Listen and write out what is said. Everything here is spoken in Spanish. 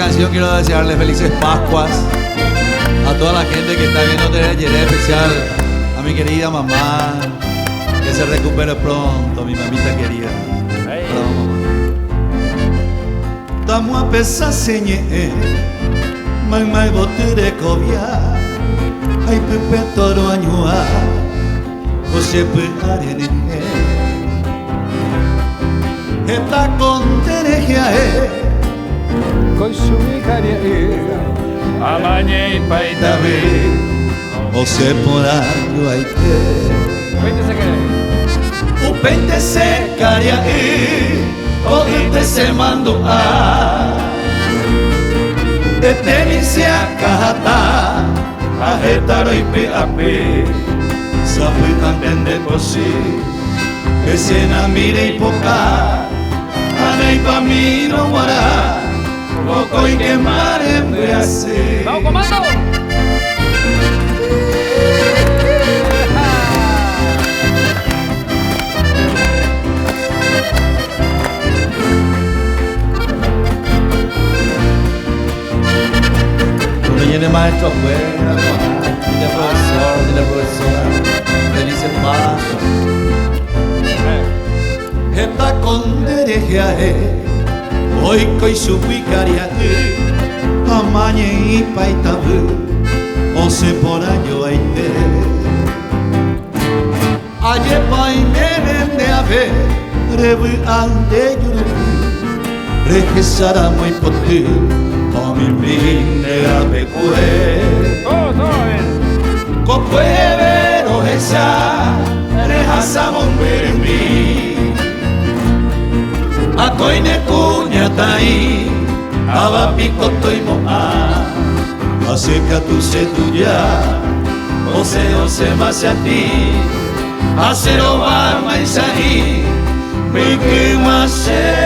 canción quiero desearle felices Pascuas a toda la gente que está viendo Tereré, en especial a mi querida mamá, que se recupere pronto, mi mamita querida. Perdón, mamá. Tamo a pesar señé, mamá botere cobia, ay pepe toro añua, você puede Eta konteregia Koizumi karia Amañe Dabe Ose porayo aite Upente se karia Oite se mando a Etemi se akahata Ahetaro ipe ape Sabe antende posi Ese na mire y poca Anei pa mí no guará Poco y quemar en brase ¡Vamos, comando! Uno llene maestro afuera, dile profesor, dile profesora Felices Pascuas Eta konderegia Oiko izupuikaria Amañe ipaitabu Ose porayo aite Aye paimenen de ave Rebu ande yurubu Regesara muy potu Omi mine ave kue Todo bien. Kopue vero esa Rehasamos vermi Akoine kunya tai Ava pikoto imo a Aseka tu se tuya Ose masati Asero wa maisai Miki mase